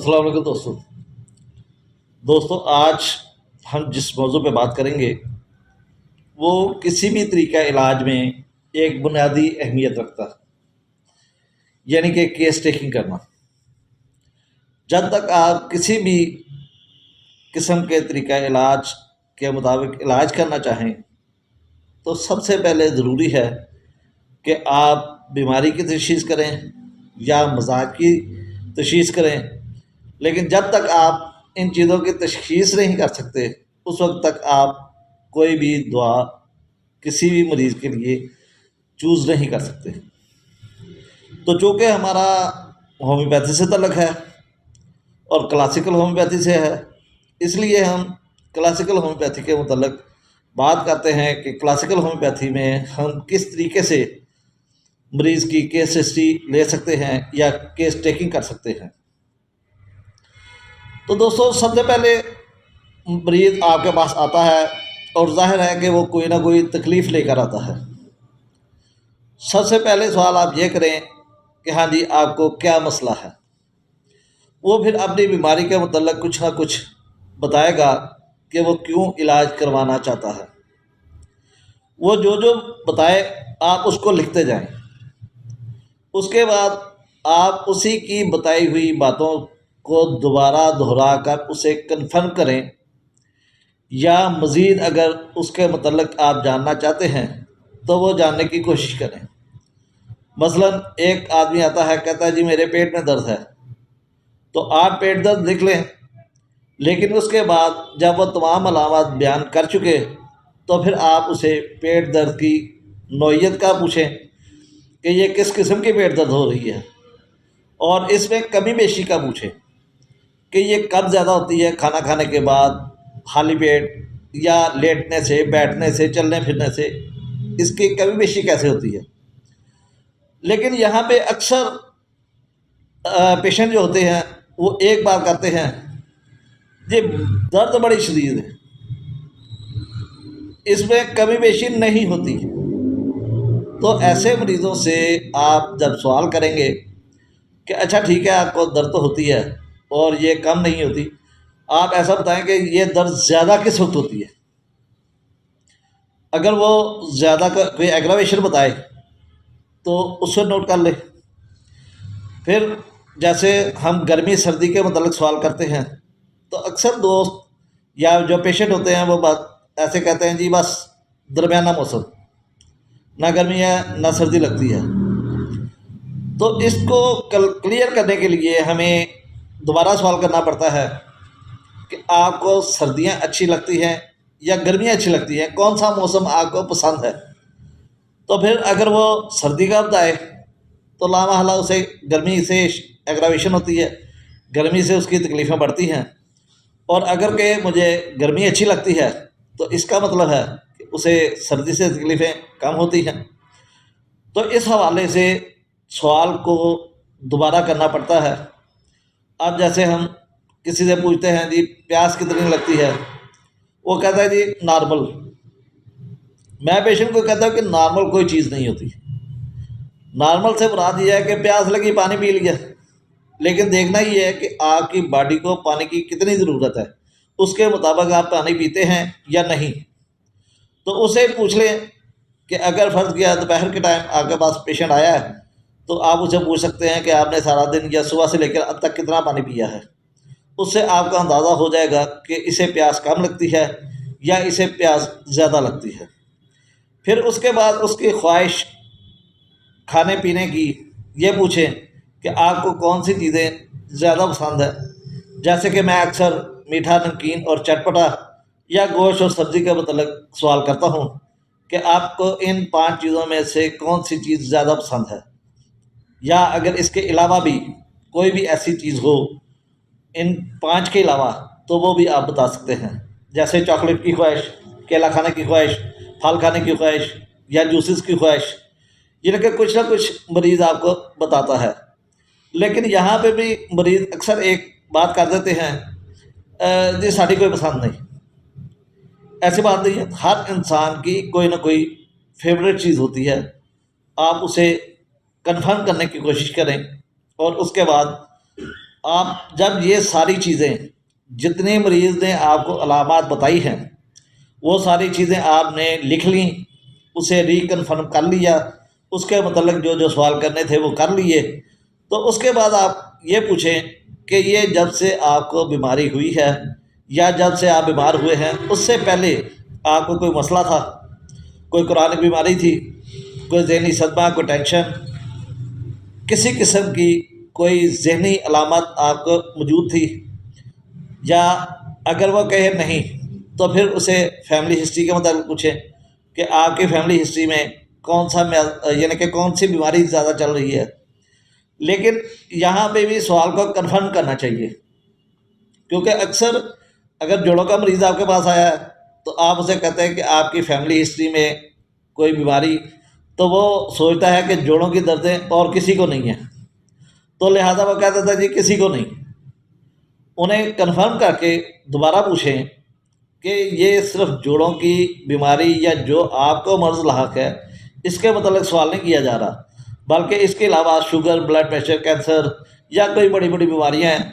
السلام علیکم دوستوں آج ہم جس موضوع پہ بات کریں گے وہ کسی بھی طریقہ علاج میں ایک بنیادی اہمیت رکھتا ہے، یعنی کہ کیس ٹیکنگ کرنا۔ جب تک آپ کسی بھی قسم کے طریقہ علاج کے مطابق علاج کرنا چاہیں تو سب سے پہلے ضروری ہے کہ آپ بیماری کی تشخیص کریں یا مزاج کی تشخیص کریں، لیکن جب تک آپ ان چیزوں کی تشخیص نہیں کر سکتے اس وقت تک آپ کوئی بھی دعا کسی بھی مریض کے لیے چوز نہیں کر سکتے۔ تو چونکہ ہمارا ہومیوپیتھی سے تعلق ہے اور کلاسیکل ہومیوپیتھی سے ہے، اس لیے ہم کلاسیکل ہومیوپیتھی کے متعلق بات کرتے ہیں کہ کلاسیکل ہومیوپیتھی میں ہم کس طریقے سے مریض کی کیس ہسٹری لے سکتے ہیں یا کیس ٹیکنگ کر سکتے ہیں۔ تو دوستوں سب سے پہلے مریض آپ کے پاس آتا ہے اور ظاہر ہے کہ وہ کوئی نہ کوئی تکلیف لے کر آتا ہے۔ سب سے پہلے سوال آپ یہ کریں کہ ہاں جی آپ کو کیا مسئلہ ہے، وہ پھر اپنی بیماری کے متعلق کچھ نہ کچھ بتائے گا کہ وہ کیوں علاج کروانا چاہتا ہے۔ وہ جو بتائے آپ اس کو لکھتے جائیں، اس کے بعد آپ اسی کی بتائی ہوئی باتوں کو دوبارہ دہرا کر اسے کنفرم کریں، یا مزید اگر اس کے متعلق آپ جاننا چاہتے ہیں تو وہ جاننے کی کوشش کریں۔ مثلا ایک آدمی آتا ہے کہتا ہے جی میرے پیٹ میں درد ہے، تو آپ پیٹ درد لکھ لیں، لیکن اس کے بعد جب وہ تمام علامات بیان کر چکے تو پھر آپ اسے پیٹ درد کی نوعیت کا پوچھیں کہ یہ کس قسم کی پیٹ درد ہو رہی ہے، اور اس میں کمی بیشی کا پوچھیں کہ یہ کب زیادہ ہوتی ہے، کھانا کھانے کے بعد، خالی پیٹ، یا لیٹنے سے، بیٹھنے سے، چلنے پھرنے سے، اس کی کمی بیشی کیسے ہوتی ہے۔ لیکن یہاں پہ اکثر پیشنٹ جو ہوتے ہیں وہ ایک بار کرتے ہیں یہ درد بڑی شدید ہے، اس میں کمی بیشی نہیں ہوتی۔ تو ایسے مریضوں سے آپ جب سوال کریں گے کہ اچھا ٹھیک ہے آپ کو درد تو ہوتی ہے اور یہ کم نہیں ہوتی، آپ ایسا بتائیں کہ یہ درد زیادہ کس وقت ہوتی ہے۔ اگر وہ زیادہ کوئی ایگراویشن بتائے تو اس سے نوٹ کر لیں۔ پھر جیسے ہم گرمی سردی کے متعلق سوال کرتے ہیں تو اکثر دوست یا جو پیشنٹ ہوتے ہیں وہ بات ایسے کہتے ہیں جی بس درمیانہ موسم، نہ گرمی ہے نہ سردی لگتی ہے۔ تو اس کو کلیئر کرنے کے لیے ہمیں دوبارہ سوال کرنا پڑتا ہے کہ آپ کو سردیاں اچھی لگتی ہیں یا گرمیاں اچھی لگتی ہیں، کون سا موسم آپ کو پسند ہے۔ تو پھر اگر وہ سردی کا بتائے تو لامحالہ اسے گرمی سے ایگراویشن ہوتی ہے، گرمی سے اس کی تکلیفیں بڑھتی ہیں، اور اگر کہ مجھے گرمی اچھی لگتی ہے تو اس کا مطلب ہے کہ اسے سردی سے تکلیفیں کم ہوتی ہیں۔ تو اس حوالے سے سوال کو دوبارہ کرنا پڑتا ہے۔ اب جیسے ہم کسی سے پوچھتے ہیں جی پیاس کتنی لگتی ہے، وہ کہتا ہے جی نارمل۔ میں پیشنٹ کو کہتا ہوں کہ نارمل کوئی چیز نہیں ہوتی، نارمل سے مراد یہ ہے کہ پیاس لگی پانی پی لیا، لیکن دیکھنا یہ ہے کہ آپ کی باڈی کو پانی کی کتنی ضرورت ہے، اس کے مطابق آپ پانی پیتے ہیں یا نہیں۔ تو اسے پوچھ لیں کہ اگر فرض کیا دوپہر کے ٹائم آپ کے پاس پیشنٹ آیا ہے تو آپ اسے پوچھ سکتے ہیں کہ آپ نے سارا دن یا صبح سے لے کر اب تک کتنا پانی پیا ہے۔ اس سے آپ کا اندازہ ہو جائے گا کہ اسے پیاس کم لگتی ہے یا اسے پیاس زیادہ لگتی ہے۔ پھر اس کے بعد اس کی خواہش کھانے پینے کی یہ پوچھیں کہ آپ کو کون سی چیزیں زیادہ پسند ہے۔ جیسے کہ میں اکثر میٹھا، نمکین اور چٹپٹا یا گوشت اور سبزی کے متعلق سوال کرتا ہوں کہ آپ کو ان 5 چیزوں میں سے کون سی چیز زیادہ پسند ہے، یا اگر اس کے علاوہ بھی کوئی بھی ایسی چیز ہو ان 5 کے علاوہ تو وہ بھی آپ بتا سکتے ہیں۔ جیسے چاکلیٹ کی خواہش، کیلا کھانے کی خواہش، پھل کھانے کی خواہش، یا جوسز کی خواہش، یہ کہ کچھ نہ کچھ مریض آپ کو بتاتا ہے۔ لیکن یہاں پہ بھی مریض اکثر ایک بات کر دیتے ہیں جی ساڑی کوئی پسند نہیں۔ ایسی بات نہیں ہے، ہر انسان کی کوئی نہ کوئی فیوریٹ چیز ہوتی ہے۔ آپ اسے کنفرم کرنے کی کوشش کریں اور اس کے بعد آپ جب یہ ساری چیزیں جتنے مریض نے آپ کو علامات بتائی ہیں وہ ساری چیزیں آپ نے لکھ لیں، اسے ریکنفرم کر لیا، اس کے متعلق جو جو سوال کرنے تھے وہ کر لیے، تو اس کے بعد آپ یہ پوچھیں کہ یہ جب سے آپ کو بیماری ہوئی ہے یا جب سے آپ بیمار ہوئے ہیں اس سے پہلے آپ کو کوئی مسئلہ تھا، کوئی کرونک بیماری تھی، کوئی ذہنی صدمہ، کوئی ٹینشن، کسی قسم کی کوئی ذہنی علامت آپ کو موجود تھی، یا اگر وہ کہے نہیں تو پھر اسے فیملی ہسٹری کے متعلق پوچھیں کہ آپ کی فیملی ہسٹری میں کون سا یعنی کہ کون سی بیماری زیادہ چل رہی ہے۔ لیکن یہاں پہ بھی سوال کو کنفرم کرنا چاہیے، کیونکہ اکثر اگر جوڑوں کا مریض آپ کے پاس آیا ہے تو آپ اسے کہتے ہیں کہ آپ کی فیملی ہسٹری میں کوئی بیماری، تو وہ سوچتا ہے کہ جوڑوں کی دردیں اور کسی کو نہیں ہیں، تو لہٰذا وہ کہتا تھا جی کسی کو نہیں۔ انہیں کنفرم کر کے دوبارہ پوچھیں کہ یہ صرف جوڑوں کی بیماری یا جو آپ کو مرض لاحق ہے اس کے متعلق سوال نہیں کیا جا رہا، بلکہ اس کے علاوہ شوگر، بلڈ پریشر، کینسر یا کوئی بڑی بڑی بیماریاں ہیں،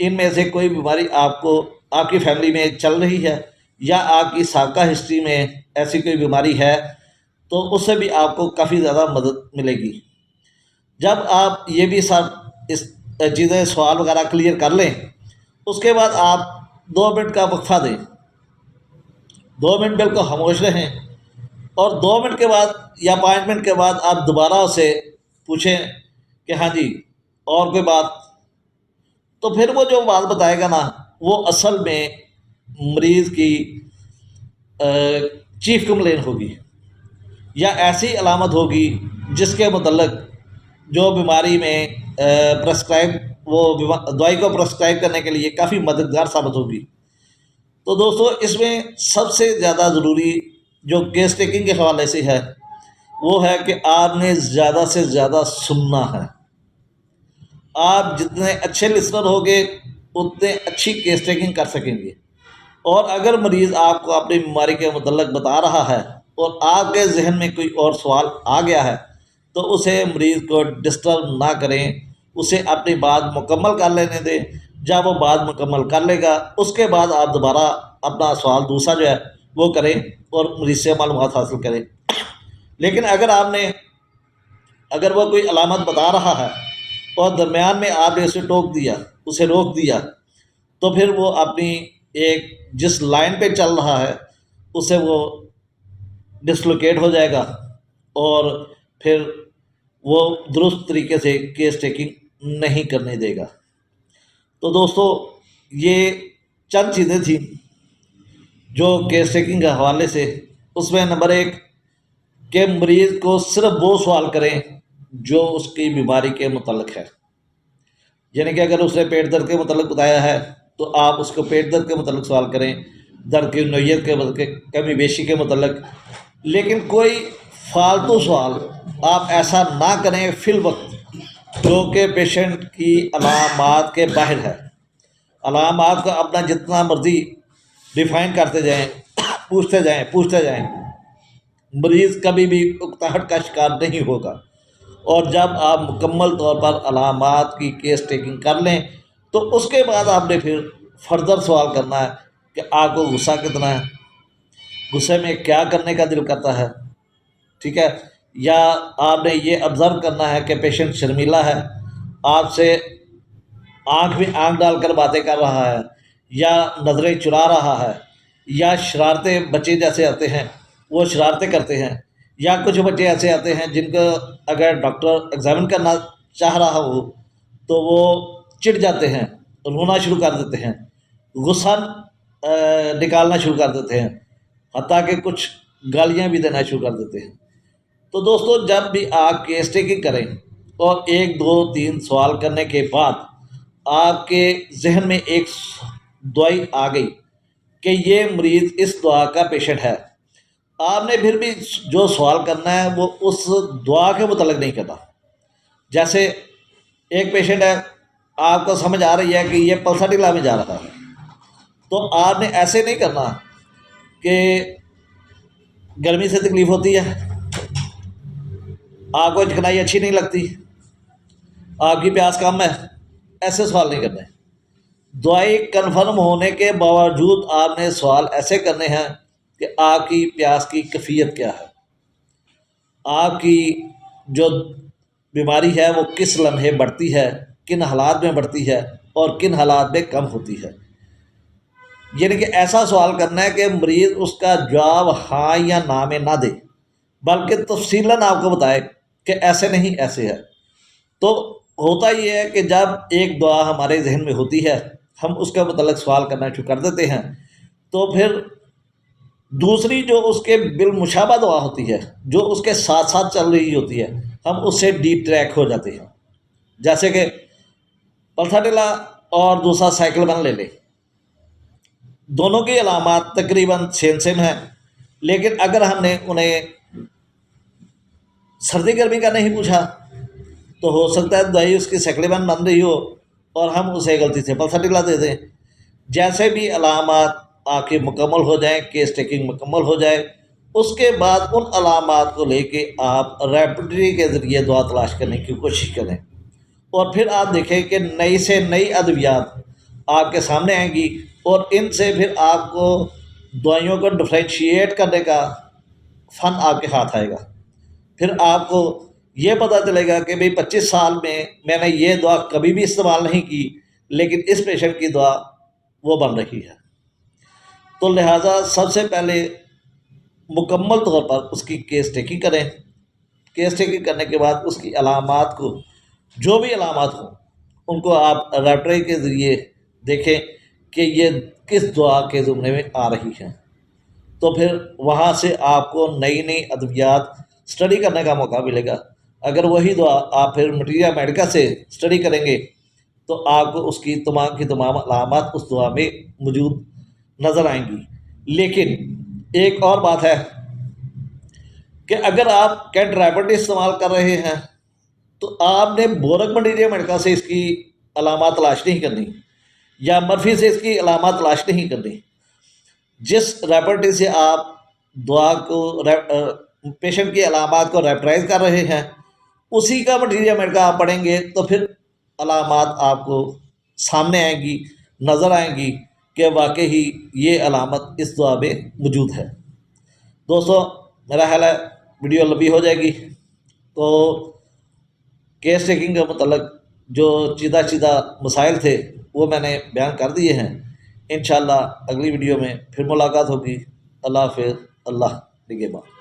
ان میں سے کوئی بیماری آپ کو آپ کی فیملی میں چل رہی ہے یا آپ کی سابقہ ہسٹری میں ایسی کوئی بیماری ہے، تو اس سے بھی آپ کو کافی زیادہ مدد ملے گی۔ جب آپ یہ بھی سب اس چیزیں سوال وغیرہ کلیئر کر لیں، اس کے بعد آپ 2 منٹ کا وقفہ دیں، 2 منٹ بالکل خاموش رہیں، اور 2 منٹ کے بعد یا 5 منٹ کے بعد آپ دوبارہ اسے پوچھیں کہ ہاں جی اور کوئی بات، تو پھر وہ جو بات بتائے گا نا وہ اصل میں مریض کی چیف کمپلین ہوگی یا ایسی علامت ہوگی جس کے متعلق جو بیماری میں پرسکرائب وہ دوائی کو پرسکرائب کرنے کے لیے کافی مددگار ثابت ہوگی۔ تو دوستو اس میں سب سے زیادہ ضروری جو کیس ٹیکنگ کے حوالے سے ہے وہ ہے کہ آپ نے زیادہ سے زیادہ سننا ہے۔ آپ جتنے اچھے لسنر ہوگے اتنے اچھی کیس ٹیکنگ کر سکیں گے، اور اگر مریض آپ کو اپنی بیماری کے متعلق بتا رہا ہے اور آپ کے ذہن میں کوئی اور سوال آ گیا ہے تو اسے مریض کو ڈسٹرب نہ کریں، اسے اپنی بات مکمل کر لینے دیں۔ جب وہ بات مکمل کر لے گا اس کے بعد آپ دوبارہ اپنا سوال دوسرا جو ہے وہ کریں اور مریض سے معلومات حاصل کریں۔ لیکن اگر وہ کوئی علامت بتا رہا ہے اور درمیان میں آپ نے اسے روک دیا تو پھر وہ اپنی ایک جس لائن پہ چل رہا ہے اسے وہ ڈسلوکیٹ ہو جائے گا اور پھر وہ درست طریقے سے کیس ٹیکنگ نہیں کرنے دے گا۔ تو دوستو یہ چند چیزیں تھیں جو کیس ٹیکنگ کے حوالے سے، اس میں نمبر 1 کہ مریض کو صرف وہ سوال کریں جو اس کی بیماری کے متعلق ہے، یعنی کہ اگر اس نے پیٹ درد کے متعلق بتایا ہے تو آپ اس کو پیٹ درد کے متعلق سوال کریں، درد کی نوعیت کے متعلق، کمی بیشی کے متعلق، لیکن کوئی فالتو سوال آپ ایسا نہ کریں فی الوقت جو کہ پیشنٹ کی علامات کے باہر ہے۔ علامات کو اپنا جتنا مرضی ڈیفائن کرتے جائیں، پوچھتے جائیں، مریض کبھی بھی اکتاہٹ کا شکار نہیں ہوگا۔ اور جب آپ مکمل طور پر علامات کی کیس ٹیکنگ کر لیں تو اس کے بعد آپ نے پھر فردر سوال کرنا ہے کہ آپ کو غصہ کتنا ہے، غصے میں کیا کرنے کا دل کرتا ہے، ٹھیک ہے، یا آپ نے یہ آبزرو کرنا ہے کہ پیشنٹ شرمیلا ہے، آپ سے آنکھ میں آنکھ ڈال کر باتیں کر رہا ہے، یا نظریں چرا رہا ہے، یا شرارتیں، بچے جیسے آتے ہیں وہ شرارتیں کرتے ہیں، یا کچھ بچے ایسے آتے ہیں جن کو اگر ڈاکٹر ایگزامن کرنا چاہ رہا ہو تو وہ چڑ جاتے ہیں، رونا شروع کر دیتے ہیں، غصہ نکالنا شروع کر دیتے ہیں، حتیٰ کہ کچھ گالیاں بھی دینا شروع کر دیتے ہیں۔ تو دوستو جب بھی آپ کیس ٹیکنگ کریں اور 1 2 3 سوال کرنے کے بعد آپ کے ذہن میں ایک دعائی آ گئی کہ یہ مریض اس دعا کا پیشنٹ ہے، آپ نے پھر بھی جو سوال کرنا ہے وہ اس دعا کے متعلق نہیں کرنا۔ جیسے ایک پیشنٹ ہے، آپ کو سمجھ آ رہی ہے کہ یہ پلسا ٹلا میں جا رہا ہے، تو آپ نے ایسے نہیں کرنا کہ گرمی سے تکلیف ہوتی ہے، آپ کو چکنائی اچھی نہیں لگتی، آپ کی پیاس کم ہے، ایسے سوال نہیں کرنے. دعائی کنفرم ہونے کے باوجود آپ نے سوال ایسے کرنے ہیں کہ آپ کی پیاس کی کیفیت کیا ہے، آپ کی جو بیماری ہے وہ کس لمحے بڑھتی ہے، کن حالات میں بڑھتی ہے اور کن حالات میں کم ہوتی ہے. یعنی کہ ایسا سوال کرنا ہے کہ مریض اس کا جواب ہاں یا نہ میں نہ دے، بلکہ تفصیلاً آپ کو بتائے کہ ایسے نہیں ایسے ہے. تو ہوتا یہ ہے کہ جب ایک دعا ہمارے ذہن میں ہوتی ہے، ہم اس کے متعلق سوال کرنا شروع کر دیتے ہیں، تو پھر دوسری جو اس کے بالمشابہ دعا ہوتی ہے، جو اس کے ساتھ ساتھ چل رہی ہوتی ہے، ہم اس سے ڈیپ ٹریک ہو جاتے ہیں. جیسے کہ پلتھا اور دوسرا سائیکل بن لے لے، دونوں کی علامات تقریباً سیم سیم ہیں، لیکن اگر ہم نے انہیں سردی گرمی کا نہیں پوچھا تو ہو سکتا ہے دوائی اس کی سائیکل بن رہی ہو اور ہم اسے غلطی سے پلتھا دے دیں. جیسے بھی علامات آپ کی مکمل ہو جائیں، کیس ٹیکنگ مکمل ہو جائے، اس کے بعد ان علامات کو لے کے آپ ریپڈری کے ذریعے دعا تلاش کرنے کی کوشش کریں. اور پھر آپ دیکھیں کہ نئی سے نئی ادویات آپ کے سامنے آئیں گی، اور ان سے پھر آپ کو دوائیوں کو ڈفرینشیٹ کرنے کا فن آپ کے ہاتھ آئے گا. پھر آپ کو یہ پتہ چلے گا کہ بھئی 25 سال میں نے یہ دعا کبھی بھی استعمال نہیں کی، لیکن اس پیشنٹ کی دعا وہ بن رہی ہے. تو لہٰذا سب سے پہلے مکمل طور پر اس کی کیس ٹیکنگ کریں. کیس ٹیکنگ کرنے کے بعد اس کی علامات کو، جو بھی علامات ہوں، ان کو آپ ریپٹری کے ذریعے دیکھیں کہ یہ کس دعا کے زمرے میں آ رہی ہیں. تو پھر وہاں سے آپ کو نئی نئی ادویات اسٹڈی کرنے کا موقع ملے گا. اگر وہی دعا آپ پھر مٹیریا میڈیکا سے اسٹڈی کریں گے تو آپ کو اس کی تمام علامات اس دعا میں موجود نظر آئیں گی. لیکن ایک اور بات ہے کہ اگر آپ کینٹ ریپڈی استعمال کر رہے ہیں تو آپ نے بورک مٹیریا میڈیکا سے اس کی علامات تلاش نہیں کرنی، یا مرفی سے اس کی علامات تلاش نہیں کرنی. جس ریپرٹی سے آپ دعا کو پیشنٹ کی علامات کو ریپٹرائز کر رہے ہیں، اسی کا مٹیریا میڈیکا آپ پڑھیں گے تو پھر علامات آپ کو سامنے آئیں گی، نظر آئیں گی کہ واقعی یہ علامت اس دعا میں موجود ہے. دوستو، میرا خیال ہے ویڈیو لمبی ہو جائے گی، تو کیس ٹیکنگ کے متعلق جو چیدہ مسائل تھے وہ میں نے بیان کر دیے ہیں. انشاءاللہ اگلی ویڈیو میں پھر ملاقات ہوگی. اللہ حافظ. اللہ نگہبان.